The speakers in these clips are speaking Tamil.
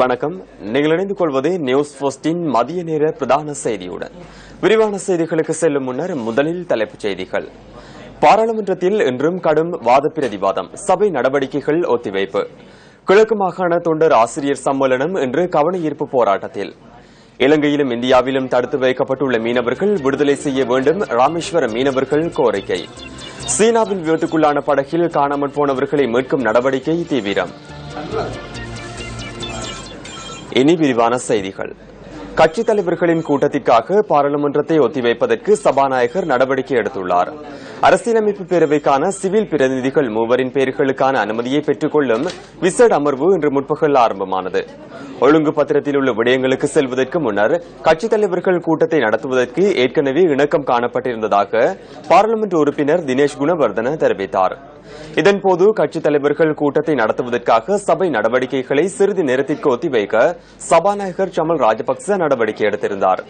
வணக்கம். நீங்கள் இணைந்து கொள்வது நியூஸ் போஸ்டின் மதிய நேர பிரதான செய்தியுடன். விரிவான செய்திகளுக்கு செல்லும் முன்னர் முதலில் தலைப்புச் செய்திகள். பாராளுமன்றத்தில் இன்றும் கடும் வாத பிரதிவாதம், சபை நடவடிக்கைகள் ஒத்திவைப்பு. கிழக்கு மாகாண தொண்டர் ஆசிரியர் சம்மேளனம் இன்று கவன ஈர்ப்பு போராட்டத்தில். இலங்கையிலும் இந்தியாவிலும் தடுத்து வைக்கப்பட்டுள்ள மீனவர்கள் விடுதலை செய்ய வேண்டும், ராமேஸ்வரம் மீனவர்கள் கோரிக்கை. சீனாவில் விபத்துக்குள்ளான படகில் காணாமல் போனவர்களை மீட்கும் நடவடிக்கை தீவிரம். இனி விரிவான செய்திகள். கட்சித் தலைவர்களின் கூட்டத்திற்காக பாராளுமன்றத்தை ஒத்திவைப்பதற்கு சபாநாயகர் நடவடிக்கை எடுத்துள்ளார். அரசியலமைப்பு பேரவைக்கான சிவில் பிரதிநிதிகள் மூவரின் பெயர்களுக்கான அனுமதியை பெற்றுக் கொள்ளும் விசேட அமர்வு இன்று முற்பகல் ஆரம்பமானது. ஒழுங்கு பத்திரத்தில் உள்ள விடயங்களுக்கு செல்வதற்கு முன்னர் கட்சித் தலைவர்கள் கூட்டத்தை நடத்துவதற்கு ஏற்கனவே இணக்கம் காணப்பட்டிருந்ததாக பாராளுமன்ற உறுப்பினர் தினேஷ் குணவர்தன தெரிவித்தார். இதன்போது கட்சித் தலைவர்கள் கூட்டத்தை நடத்துவதற்காக சபை நடவடிக்கைகளை சிறிது நேரத்திற்கு ஒத்திவைக்க சபாநாயகர் சமல் ராஜபக்ச நடவடிக்கை எடுத்திருந்தார்.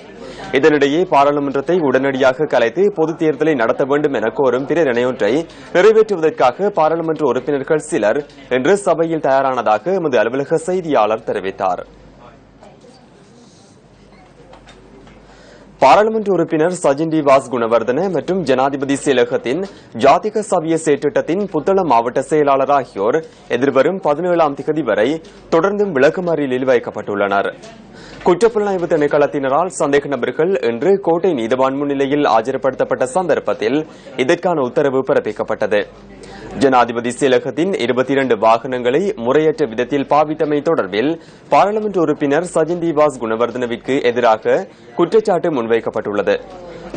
இதனிடையே பாராளுமன்றத்தை உடனடியாக கலைத்து பொதுத் தேர்தலை நடத்த வேண்டும் என கோரும் பிரேரணையொன்றை நிறைவேற்றுவதற்காக பாராளுமன்ற உறுப்பினர்கள் சிலர் இன்று சபையில் தயாரானதாக எமது அலுவலக செய்தியாளர் தெரிவித்தார். பாராளுமன்ற உறுப்பினர் சஜின் டி வாஸ் குணவர்தன மற்றும் ஜனாதிபதி செயலகத்தின் ஜாதிக சவிய செயற்றிட்டத்தின் புத்தளம் மாவட்ட செயலாளர் ஆகியோர் எதிர்வரும் 17ஆம் திகதி வரை தொடர்ந்தும் விளக்கமறியலில் வைக்கப்பட்டுள்ளனர். குற்றப்புலனாய்வு திணைக்களத்தினரால் சந்தேக நபர்கள் இன்று கோட்டை நீதவான் முன்னிலையில் ஆஜர்படுத்தப்பட்ட சந்தர்ப்பத்தில் இதற்கான உத்தரவு பிறப்பிக்கப்பட்டது. ஜனாதிபதி செயலகத்தின் 22 வாகனங்களை முறையற்ற விதத்தில் பாவித்தமை தொடர்பில் பாராளுமன்ற உறுப்பினர் சஜின் டி வாஸ் குணவர்தனவிற்கு எதிராக குற்றச்சாட்டு முன்வைக்கப்பட்டுள்ளது.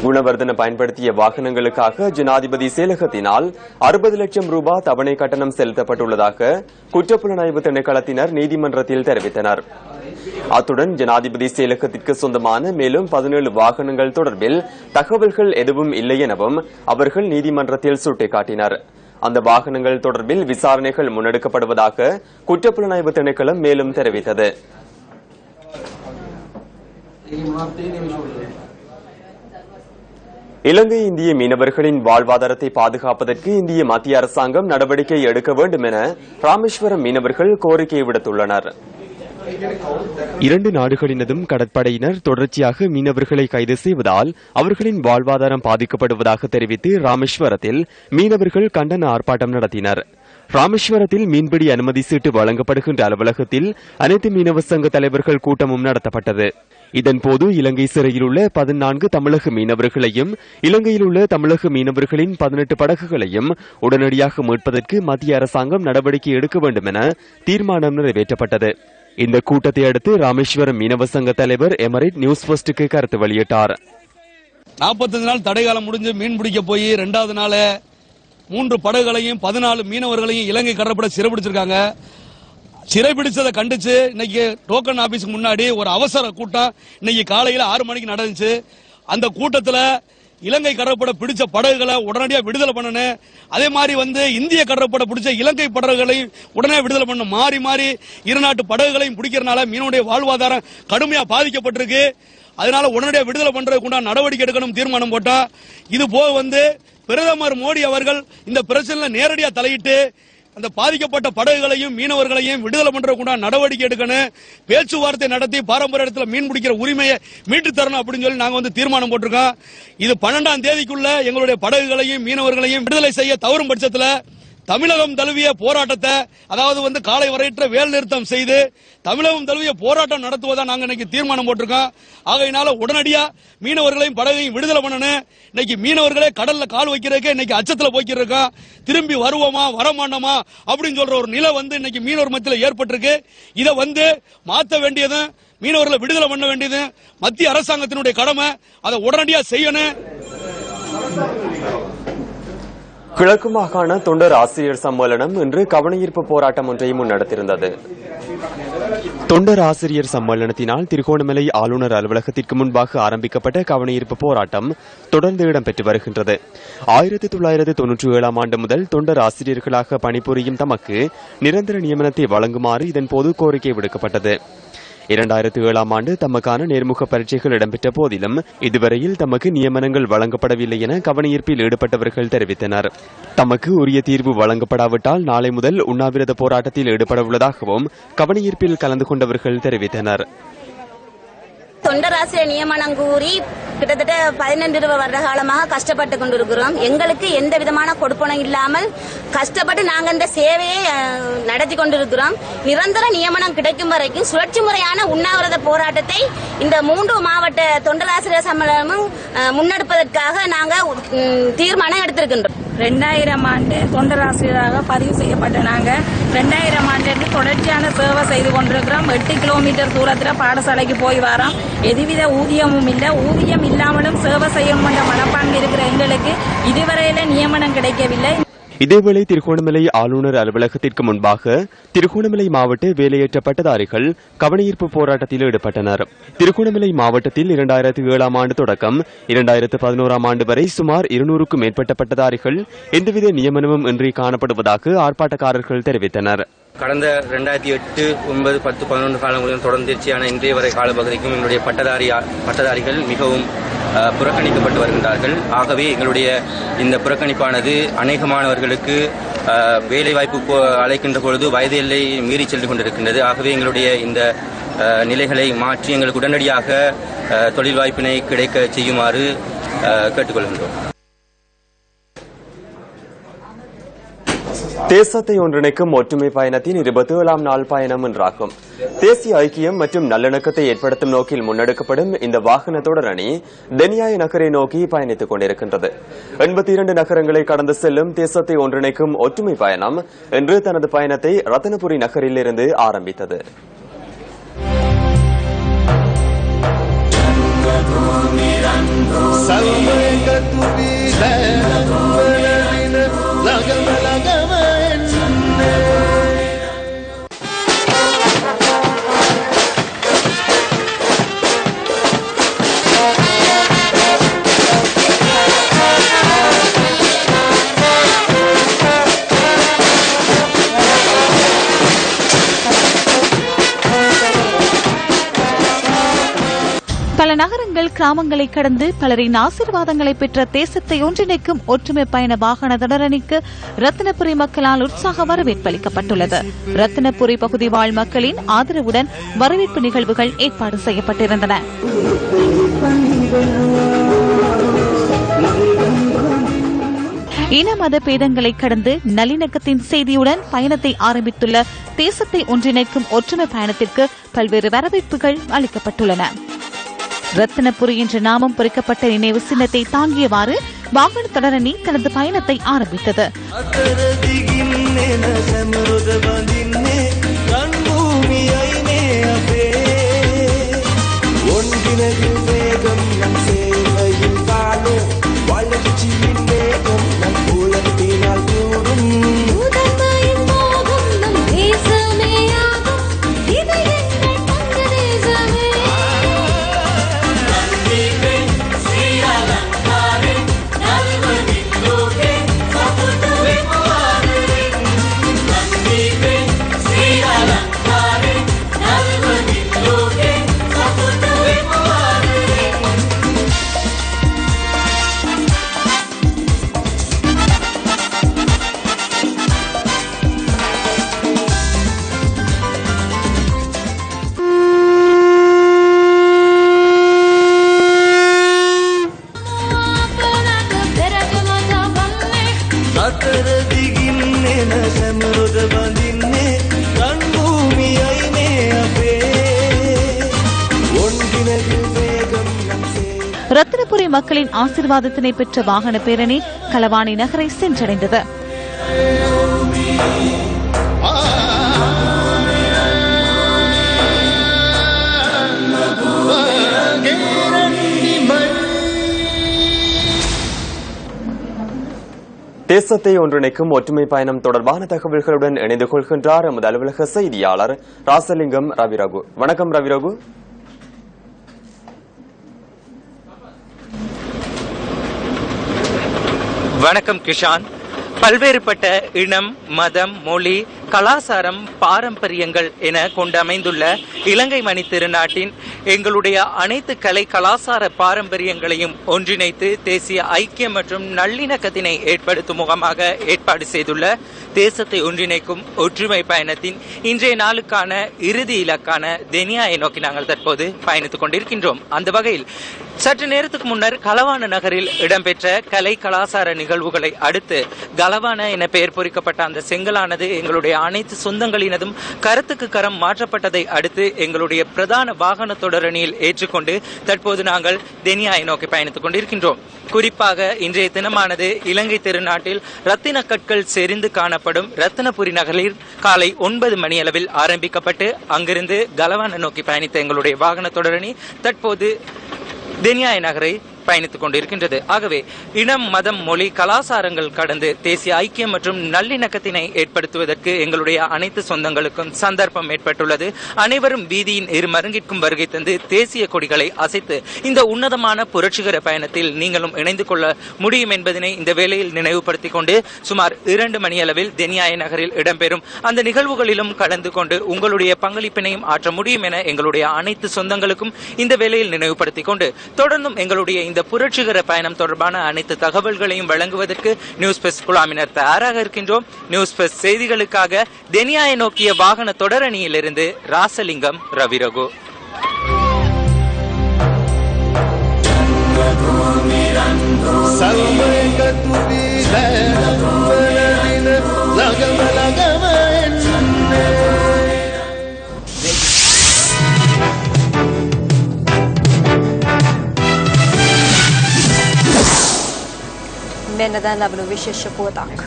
குணவர்தன பயன்படுத்திய வாகனங்களுக்காக ஜனாதிபதி செயலகத்தினால் 60 லட்சம் ரூபாய் தவணை கட்டணம் செலுத்தப்பட்டுள்ளதாக குற்றப்புலனாய்வு திணைக்களத்தினர் நீதிமன்றத்தில் தெரிவித்தனர். அத்துடன் ஜனாதிபதி செயலகத்திற்கு சொந்தமான மேலும் 17 வாகனங்கள் தொடர்பில் தகவல்கள் எதுவும் இல்லை எனவும் அவர்கள் நீதிமன்றத்தில் சுட்டிக்காட்டினர். அந்த வாகனங்கள் தொடர்பில் விசாரணைகள் முன்னெடுக்கப்படுவதாக குற்றப்புலனாய்வு திணைக்களம் மேலும் தெரிவித்தது. இலங்கை இந்திய மீனவர்களின் வாழ்வாதாரத்தை பாதுகாப்பதற்கு இந்திய மத்திய அரசாங்கம் நடவடிக்கை எடுக்க வேண்டும் என ராமேஸ்வரம் மீனவர்கள் கோரிக்கை விடுத்துள்ளனர். இரண்டு நாடுகளினதும் கடற்படையினர் தொடர்ச்சியாக மீனவர்களை கைது செய்வதால் அவர்களின் வாழ்வாதாரம் பாதிக்கப்படுவதாக தெரிவித்து ராமேஸ்வரத்தில் மீனவர்கள் கண்டன ஆர்ப்பாட்டம் நடத்தினர். ராமேஸ்வரத்தில் மீன்பிடி அனுமதி சீட்டு வழங்கப்படுகின்ற அலுவலகத்தில் அனைத்து மீனவ சங்க தலைவர்கள் கூட்டமும் நடத்தப்பட்டது. இதன்போது இலங்கை சிறையில் உள்ள 14 தமிழக மீனவர்களையும் இலங்கையில் உள்ள தமிழக மீனவர்களின் 18 படகுகளையும் உடனடியாக மீட்பதற்கு மத்திய அரசாங்கம் நடவடிக்கை எடுக்க வேண்டும் என தீர்மானம் நிறைவேற்றப்பட்டது. இந்த கூட்டத்தை அடுத்து ராமேஸ்வரம் மீனவ சங்க தலைவர் எமரிட் நியூஸ் போஸ்டுக்கு கருத்து வெளியிட்டார். 45 நாள் தடைகாலம் முடிஞ்சு மீன் பிடிக்க போய் 2வது நாள் 3 படகுகளையும் 14 மீனவர்களையும் இலங்கை கடற்படை சிறைபிடிச்சிருக்காங்க. சிறைபிடிச்சதை கண்டிச்சு இன்னைக்கு டோக்கன் ஆபீஸ்க்கு முன்னாடி ஒரு அவசர கூட்டம் இன்னைக்கு காலையில 6 மணிக்கு நடந்துச்சு. அந்த கூட்டத்தில் இலங்கை கடற்படை பிடிச்ச படகுகளை உடனடியாக விடுதலை பண்ணணும். அதே மாதிரி இந்திய கடற்படை பிடிச்ச இலங்கை படகுகளை உடனே விடுதலை பண்ணணும். மாறி மாறி இரு நாட்டு படகுகளையும் பிடிக்கிறதுனால மீனுடைய வாழ்வாதாரம் கடுமையா பாதிக்கப்பட்டிருக்கு. அதனால உடனடியாக விடுதலை பண்றதுக்கு உண்டான நடவடிக்கை எடுக்கணும் தீர்மானம் போட்டா. இது போக பிரதமர் மோடி அவர்கள் இந்த பிரச்சனையில நேரடியா தலையிட்டு அந்த பாதிக்கப்பட்ட படகுகளையும் மீனவர்களையும் விடுதலை பண்றதுக்கு நடவடிக்கை எடுக்கணும். பேச்சுவார்த்தை நடத்தி பாரம்பரிய இடத்துல மீன் பிடிக்கிற உரிமையை மீட்டு தரணும் அப்படின்னு சொல்லி நாங்க தீர்மானம் போட்டிருக்கோம். இது 12ஆம் தேதிக்குள்ள எங்களுடைய படகுகளையும் மீனவர்களையும் விடுதலை செய்ய தவறும் பட்சத்தில் தமிழகம் தழுவிய போராட்டத்தை, அதாவது காலை வரையற்ற வேலை நிறுத்தம் செய்து தமிழகம் தழுவிய போராட்டம் நடத்துவதா நாங்க இன்னைக்கு தீர்மானம் போட்டிருக்கோம். ஆகையினால உடனடியா மீனவர்களையும் படகையும் விடுதலை பண்ணணும். இன்னைக்கு மீனவர்களே கடல்ல கால் வைக்கிறதுக்கு இன்னைக்கு அச்சத்துல போய்க்கிட்டு இருக்கோம். திரும்பி வருவோமா வரமாட்டோமா அப்படின்னு சொல்ற ஒரு நிலை இன்னைக்கு மீனவர் மத்தியில் ஏற்பட்டிருக்கு. இதை மாற்ற வேண்டியது, மீனவர்களை விடுதலை பண்ண வேண்டியது மத்திய அரசாங்கத்தினுடைய கடமை. அதை உடனடியா செய்யணும். கிழக்கு மாகாண தொண்டர் ஆசிரியர் சம்மேளனம் இன்று கவனஈர்ப்பு போராட்டம் ஒன்றை முன்னெடுத்திருந்தது. தொண்டர் ஆசிரியர் சம்மேளனத்தினால் திருகோணமலை ஆளுநர் அலுவலகத்திற்கு முன்பாக ஆரம்பிக்கப்பட்ட கவனஈர்ப்பு போராட்டம் தொடர்ந்து இடம்பெற்று வருகின்றது. 1997ஆம் ஆண்டு முதல் தொண்டர் ஆசிரியர்களாக பணிபுரியும் தமக்கு நிரந்தர நியமனத்தை வழங்குமாறு இதன்போது கோரிக்கை விடுக்கப்பட்டது. 2007ஆம் ஆண்டு தமக்கான நேர்முக பரீட்சைகள் இடம்பெற்ற போதிலும் இதுவரையில் தமக்கு நியமனங்கள் வழங்கப்படவில்லை என கவனஈர்ப்பில் ஈடுபட்டவர்கள் தெரிவித்தனர். தமக்கு உரிய தீர்வு வழங்கப்படாவிட்டால் நாளை முதல் உண்ணாவிரத போராட்டத்தில் ஈடுபட உள்ளதாகவும் கவனஈர்ப்பில் கலந்து கொண்டவர்கள் தெரிவித்தனர். தொண்டராசிரியர் நியமனம் கூறி கிட்டத்தட்ட 12 வருட காலமாக கஷ்டப்பட்டு கொண்டிருக்கிறோம். எங்களுக்கு எந்த விதமான கொடுப்பனம் இல்லாமல் கஷ்டப்பட்டு நாங்கள் இந்த சேவையை நடத்தி கொண்டிருக்கிறோம். நிரந்தர நியமனம் கிடைக்கும் வரைக்கும் சுழற்சி முறையான உண்ணாவிரத போராட்டத்தை இந்த 3 மாவட்ட தொண்டராசிரியர் சம்மேளனமும் முன்னெடுப்பதற்காக நாங்கள் தீர்மானம் எடுத்திருக்கின்றோம். 2000 ஆண்டு தொண்டராசிரியராக பதிவு செய்யப்பட்ட நாங்கள் 2000 ஆண்டு தொடர்ச்சியான சேவை செய்து கொண்டிருக்கிறோம். 8 கிலோமீட்டர் தூரத்தில் பாடசாலைக்கு போய் வரோம். எதுவித ஊதியமும் இல்லை. ஊதியம் இல்லாமலும் சேவை செய்யணும் என்ற மனப்பான்மை இருக்கிற எங்களுக்கு இதுவரையில நியமனம் கிடைக்கவில்லை. இதேவேளை திருகோணமலை ஆளுநர் அலுவலகத்திற்கு முன்பாக திருகோணமலை மாவட்ட வேலையற்ற பட்டதாரிகள் கவனஈர்ப்பு போராட்டத்தில் ஈடுபட்டனர். திருகோணமலை மாவட்டத்தில் 2007ஆம் ஆண்டு தொடக்கம் 2011ஆம் ஆண்டு வரை சுமார் 200க்கும் மேற்பட்ட பட்டதாரிகள் எந்தவித நியமனமும் இன்றி காணப்படுவதாக ஆர்ப்பாட்டக்காரர்கள் தெரிவித்தனர். கடந்த 2008, 9, 10, 11 காலங்களிலும் தொடர்ந்திருச்சியான இன்றைய வரை காலப்பகுதிக்கும் எங்களுடைய பட்டதாரிகள் மிகவும் புறக்கணிக்கப்பட்டு வருகின்றார்கள். ஆகவே எங்களுடைய இந்த புறக்கணிப்பானது அநேகமானவர்களுக்கு வேலைவாய்ப்பு அழைக்கின்ற பொழுது வயது எல்லை மீறி சென்று கொண்டிருக்கின்றது. ஆகவே எங்களுடைய இந்த நிலைகளை மாற்றி எங்களுக்கு உடனடியாக தொழில் வாய்ப்பினை கிடைக்க செய்யுமாறு கேட்டுக்கொள்கின்றோம். தேசத்தை ஒன்றிணைக்கும் ஒற்றுமை பயணத்தின் 27ஆம் நாள் பயணம் என்றாகும். தேசிய ஐக்கியம் மற்றும் நல்லிணக்கத்தை ஏற்படுத்தும் நோக்கில் முன்னெடுக்கப்படும் இந்த வாகன தொடரணி தெனியாய நகரை நோக்கி பயணித்துக் கொண்டிருக்கின்றது. 82 நகரங்களை கடந்து செல்லும் தேசத்தை ஒன்றிணைக்கும் ஒற்றுமை பயணம் இன்று தனது பயணத்தை ரத்தினபுரி நகரில் இருந்து ஆரம்பித்தது. பல நகரங்கள் கிராமங்களை கடந்து பலரின் ஆசீர்வாதங்களை பெற்ற தேசத்தை ஒன்றிணைக்கும் ஒற்றுமை பயண வாகன தொடரணிக்கு ரத்தினபுரி மக்களால் உற்சாக வரவேற்பு அளிக்கப்பட்டுள்ளது. ரத்தினபுரி பகுதி வாழ் மக்களின் ஆதரவுடன் வரவேற்பு நிகழ்வுகள் ஏற்பாடு செய்யப்பட்டிருந்தன. இன மத பேதங்களை கடந்து நல்லிணக்கத்தின் செய்தியுடன் பயணத்தை ஆரம்பித்துள்ள தேசத்தை ஒன்றிணைக்கும் ஒற்றுமை பயணத்திற்கு பல்வேறு வரவேற்புகள் அளிக்கப்பட்டுள்ளன. ரத்தினபுரி என்ற நாமம் பொறிக்கப்பட்ட நினைவு சின்னத்தை தாங்கியவாறு வாகன தொடரணி தனது பயணத்தை ஆரம்பித்தது. ரத்தினபுரி மக்களின் ஆசீர்வாதத்தினை பெற்ற வாகன பேரணி களவாணி நகரை சென்றடைந்தது. தேசத்தை ஒன்றிணைக்கும் ஒற்றுமை பயணம் தொடர்பான தகவல்களுடன் இணைந்து கொள்கின்றார் எமது அலுவலக செய்தியாளர் ராசலிங்கம் ரவிரகு. வணக்கம் ரவிரகு. வணக்கம் கிஷான். பல்வேறுபட்ட இனம், மதம், மொழி, கலாசாரம் பாரம்பரியங்கள் என கொண்டு அமைந்துள்ள இலங்கை மணி திருநாட்டின் எங்களுடைய அனைத்து கலை கலாசார பாரம்பரியங்களையும் ஒன்றிணைத்து தேசிய ஐக்கியம் மற்றும் நல்லிணக்கத்தினை ஏற்படுத்தும் முகமாக ஏற்பாடு செய்துள்ள தேசத்தை ஒன்றிணைக்கும் ஒற்றுமை பயணத்தின் இன்றைய நாளுக்கான இறுதி இலக்கான தெனியாயை நோக்கி நாங்கள் தற்போது பயணித்துக் கொண்டிருக்கின்றோம். அந்த வகையில் சற்று நேரத்துக்கு முன்னர் கலவான நகரில் இடம்பெற்ற கலை கலாசார நிகழ்வுகளை அடுத்து கலவான என பெயர் பொறிக்கப்பட்ட அந்த செங்கலானது எங்களுடைய அனைத்து சொந்தங்களினதும் கரத்துக்கு கரம் மாற்றப்பட்டதை அடுத்து எங்களுடைய பிரதான வாகன தொடரணியில் ஏற்றுக்கொண்டு தற்போது நாங்கள் தெனியாயை நோக்கி பயணித்துக் கொண்டிருக்கின்றோம். குறிப்பாக இன்றைய தினமானது இலங்கை திருநாட்டில் ரத்தின கற்கள் செறிந்து காணப்படும் ரத்தினபுரி நகரில் காலை 9 மணியளவில் ஆரம்பிக்கப்பட்டு அங்கிருந்து கலவான நோக்கி பயணித்த எங்களுடைய வாகன தொடரணி தற்போது தெனியாய் நகரை பயணித்துக் கொண்டிருக்கின்றது. ஆகவே இனம், மதம், மொழி, கலாசாரங்கள் கடந்து தேசிய ஐக்கியம் மற்றும் நல்லிணக்கத்தினை ஏற்படுத்துவதற்கு எங்களுடைய அனைத்து சொந்தங்களுக்கும் சந்தர்ப்பம் ஏற்பட்டுள்ளது. அனைவரும் வீதியின் இரு மருங்கிற்கும் வருகை தந்து தேசிய கொடிகளை அசைத்து இந்த உன்னதமான புரட்சிகர பயணத்தில் நீங்களும் இணைந்து கொள்ள முடியும் என்பதனை இந்த வேளையில் நினைவுபடுத்திக் கொண்டு சுமார் 2 மணியளவில் தெனியாய் நகரில் இடம்பெறும் அந்த நிகழ்வுகளிலும் கலந்து கொண்டு உங்களுடைய பங்களிப்பினையும் ஆற்ற முடியும் என எங்களுடைய அனைத்து சொந்தங்களுக்கும் இந்த வேளையில் நினைவுபடுத்திக் கொண்டு தொடர்ந்தும் எங்களுடைய இந்த புரட்சிகர பயணம் தொடர்பான அனைத்து தகவல்களையும் வழங்குவதற்கு நியூஸ் பெஸ் குழாமினர் தயாராக இருக்கின்றோம். நியூஸ் பெஸ் செய்திகளுக்காக தெனியாயை நோக்கிய வாகன தொடரணியிலிருந்து ராசலிங்கம் ரவிரகு. මෙන්නදන් ලබන විශේෂ පුවතක්.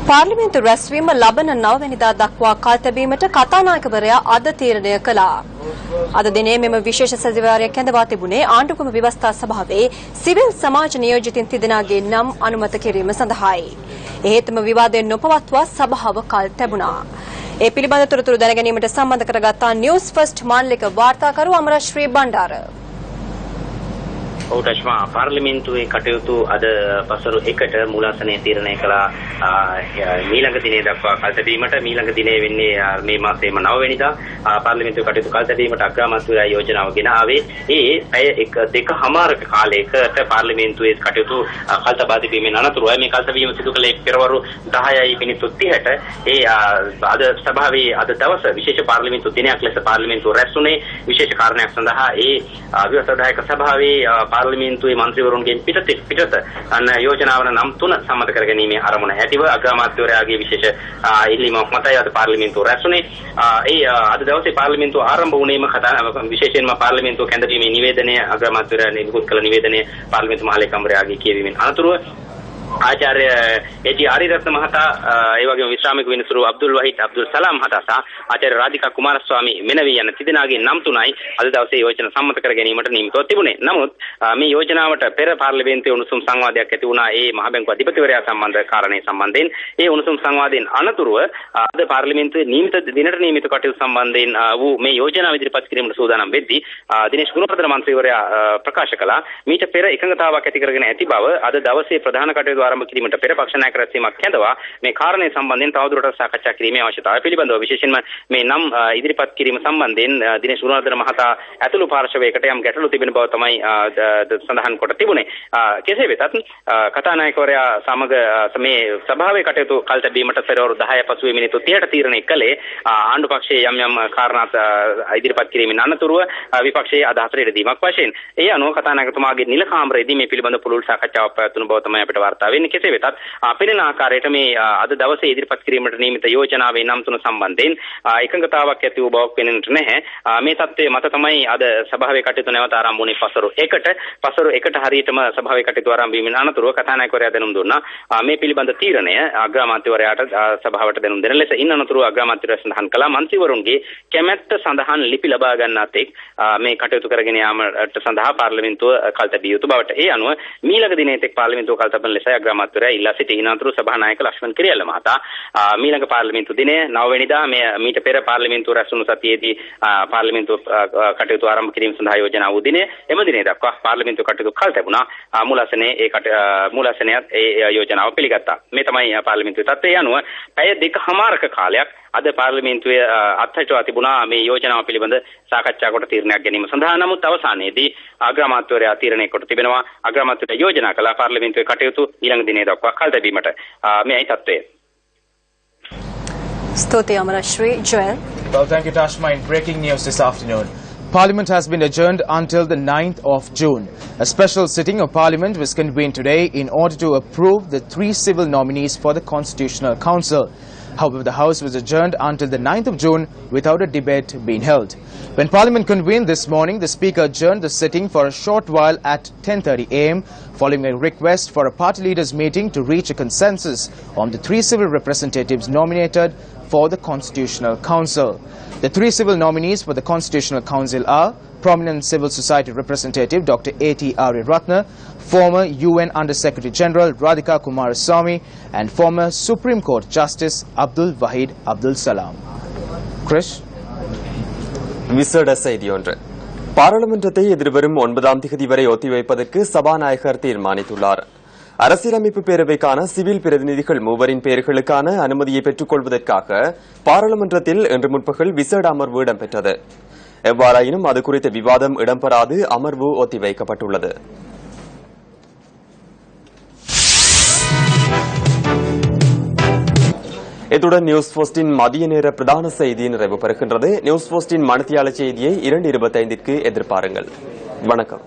පාර්ලිමේන්තු රැස්වීම ලබන 9 වෙනිදා දක්වා කල් තැබීමට කතානායකවරයා අද තීරණය කළා. අද දිනේ මෙම විශේෂ සැසිවාරයක් කැඳවා තිබුණේ ආණ්ඩුක්‍රම ව්‍යවස්ථා සභාවේ සිවිල් සමාජ නියෝජිතින් තිදෙනාගේ නම් අනුමත කිරීම සඳහායි. එහෙත්ම විවාදයෙන් නොපවත්වා සභාව කල් තැබුණා. ඒ පිළිබඳ තොරතුරු දැනගැනීමට සම්බන්ධ කරගත්තා නිවුස් ෆස්ට් මාන්ලික වාර්තාකරු අමරශ්‍රී බණ්ඩාර. ඔවුටශ්මා පාර්ලිමේන්තුවේ කටයුතු අද පසරු 1ට මූලාසනයේ තීරණය කළා මීළඟ දිනේ දක්වා කල් තැබීමට. මීළඟ දිනේ වෙන්නේ මේ මාසයේම 9 වෙනිදා පාර්ලිමේන්තුවේ කටයුතු කල් තැබීමට අග්‍රාමාත්‍යවරයා යෝජනාව ගෙන ආවේ. ඒ පැය 2.5ක කාලයකට පාර්ලිමේන්තුවේ කටයුතු කල් තබා තිබීමෙන් අනතුරුව මේ කල් තැබීම සිදු කළේ පෙරවරු 10:30ට ඒ අද සභාවේ අද දවස විශේෂ පාර්ලිමේන්තු දිනයක් ලෙස පාර්ලිමේන්තුව රැස් වුණේ විශේෂ කාරණයක් සඳහා. ඒ අවිවසදායක සභාවේ පාර්ලිමේන්තුවේ මන්ත්‍රීවරුන්ගෙන් පිටත අන්න යෝජනාවන නම් 3 සම්මත කරගැනීමේ අරමුණ ඇතිව අග්‍රාමාත්‍යවරයාගේ විශේෂ ඉල්ලීමක් මතයි අද පාර්ලිමේන්තුව රැස් වුණේ. ඒ අද දවසේ පාර්ලිමේන්තුව ආරම්භ වුණේම විශේෂයෙන්ම පාර්ලිමේන්තුව කැඳවීමේ නිවේදනය අග්‍රාමාත්‍යවරයා නිකුත් කළ නිවේදනය පාර්ලිමේන්තු මහලේකම්වරයාගේ කියවීමෙන් අනතුරුව ආචාර්ය ඒ.ටි. ආරියරත්න මහතා ඒ වගේම විශ්‍රාමික විනිසුරු අබ්දුල් වහීද් අබ්දුල් සලාම් මහතා සහ ආචාර්ය රාධිකා කුමාරස්වාමී මෙනවී යන තිදෙනාගේ නම් 3යි අද දවසේ යෝජනා සම්මත කර ගැනීමට නියමිතව තිබුණේ. නමුත් මේ යෝජනාවට පෙර පාර්ලිමේන්තුවේ උණුසුම් සංවාදයක් ඇති වුණා. ඒ මහ බැංකුව අධිපතිවරයා සම්බන්ධ කාරණේ සම්බන්ධයෙන් ඒ උණුසුම් සංවාදයෙන් අනතුරුව අද පාර්ලිමේන්තුවේ දිනට නියමිත කටයුතු සම්බන්ධයෙන් වූ මේ යෝජනාව ඉදිරිපත් කිරීමට සූදානම් වෙද්දී දිනේෂ් ගුණවර්ධන මන්ත්‍රීවරයා ප්‍රකාශ කළා මීට පෙර එකඟතාවක් ඇති කරගෙන ඇති බව අද දවසේ ප්‍රධාන කටයුතු ආරම්භ කිරීමට පෙර පක්ෂ නායක රැස්වීමක් කැඳවා මේ කාරණේ සම්බන්ධයෙන් තවදුරටත් සාකච්ඡා කිරීමේ අවශ්‍යතාවය පිළිබඳව විශේෂයෙන්ම මේ නම් ඉදිරිපත් කිරීම සම්බන්ධයෙන් දිනේෂ් ගුණවර්ධන මහතා ඇතුළු පාර්ශවයකට යම් ගැටලු තිබෙන බව තමයි සඳහන් කොට තිබුණේ. කෙසේ වෙතත් කතානායකවරයා සමග මේ සභාවේ කටයුතු කල් තැබීමට පෙරවරු 10:05 මිනිත්තු 30ට තීරණය කළේ ආණ්ඩු පක්ෂයේ යම් කාරණා ඉදිරිපත් කිරීමෙන් අනතුරුව විපක්ෂයේ අදහසට ඉඩදීමක් වශයෙන්. ඒ අනුව කතානායකතුමාගේ නිල කාමරයේදී මේ පිළිබඳ පුළුල් සාකච්ඡාවක් පැවැත්වුණු බව තමයි අපිට වාර්තා වෙන්නේ. කෙසේ වෙතත් පෙනෙන ආකාරයට මේ අද දවසේ ඉදිරිපත් කිරීමට නියමිත යෝජනාවේ නම් 3 සම්බන්ධයෙන් එකඟතාවක් ඇති වූ බවක් පෙනෙන්නට නැහැ. මේ තත්ත්වයේ මත තමයි අද සභාවේ කටයුතු නැවත ආරම්භ වුණේ පසරු 1ට හරියටම සභාවේ කටයුතු ආරම්භ වීමෙන් අනතුරුව කතානායකවරයා දැනුම් දුන්නා මේ පිළිබඳ තීරණය අග්‍රාමාත්‍යවරයාට සභාවට දැනුම් දෙන ලෙස. ඉන් අනතුරුව අග්‍රාමාත්‍යවරයා සඳහන් කළා මන්ත්‍රීවරුන්ගේ කැමැත්ත සඳහන් ලිපි ලබා ගන්නාත් එක් මේ කටයුතු කරගෙන යාමට සඳහා පාර්ලිමේන්තුව කල් තැබිය යුතු බවට. ඒ අනුව මීළඟ දිනේත් එක් පාර්ලිමේන්තුව කල් තබන ලෙස අග්‍රාමාත්‍යවරයා ඉල්ලා සිටින අතර සභානායක ලක්ෂ්මන් කිරියල්ල මහතා මීළඟ පාර්ලිමේන්තු දිනේ 9 වෙනිදා මීට පෙර පාර්ලිමේන්තුව රැස්වුණු සතියේදී පාර්ලිමේන්තුව කටයුතු ආරම්භ කිරීම සඳහා යෝජනා වූ දිනේ එම දිනේ දක්වා පාර්ලිමේන්තුව කටයුතු කල් තිබුණා. මූලාසනයේ ඒ යෝජනාව පිළිගත්තා. මේ තමයි පාර්ලිමේන්තුවේ තත්ත්වය. අනුව පැය දෙකමාරක කාලයක් අද පාර්ලිමේන්තුවේ අත්හිටුවා තිබුණා මේ යෝජනාව පිළිබඳ සාකච්ඡා කොට තීරණයක් ගැනීම සඳහා. නමුත් අවසානයේදී අග්‍රාමාත්‍යවරයා තීරණය කොට තිබෙනවා අග්‍රාමාත්‍යවරයා යෝජනා කළ පාර්ලිමේන්තුවේ කටයුතු ඊළඟ දිනේ දක්වා කල් තැබීමට. මේයි තත්ත්වය. ස්තුතියි අමරශ්‍රී. Joel. Well, thank you, Tashma. In breaking news this afternoon, Parliament has been adjourned until the 9th of June. A special sitting of Parliament was convened today in order to approve the 3 civil nominees for the Constitutional Council. However, the House was adjourned until the 9th of June without a debate being held. When Parliament convened this morning, the Speaker adjourned the sitting for a short while at 10:30 a.m. following a request for a party leaders meeting to reach a consensus on the 3 civil representatives nominated for the Constitutional Council. The 3 civil nominees for the Constitutional Council are prominent civil society representative Dr. A.T. Ariyaratne, former UN Under-Secretary General Radhika Kumaraswamy, and former Supreme Court Justice Abdul Wahid Abdul Salam. Krish? விசேட செய்தி ஒன்று. பாராளுமன்றத்தை எதிர்வரும் 9ஆம் தேதி வரை ஒத்திவைப்பதற்கு சபாநாயகர் தீர்மானித்துள்ளார். அரசியலமைப்பு பேரவைக்கான சிவில் பிரதிநிதிகள் மூவரின் பெயர்களுக்கான அனுமதியை பெற்றுக் கொள்வதற்காக பாராளுமன்றத்தில் இன்று முற்பகல் விசேட அமர்வு இடம்பெற்றது. எவ்வாறாயினும் அது குறித்த விவாதம் இடம்பெறாது அமர்வு ஒத்திவைக்கப்பட்டுள்ளது. இத்துடன் நியூஸ் போஸ்டின் மதிய நேர பிரதான செய்தி நிறைவு பெறுகின்றது. நியூஸ் போஸ்டின் மணித்தியால செய்தியை 2:25க்கு எதிர்பாருங்கள். வணக்கம்.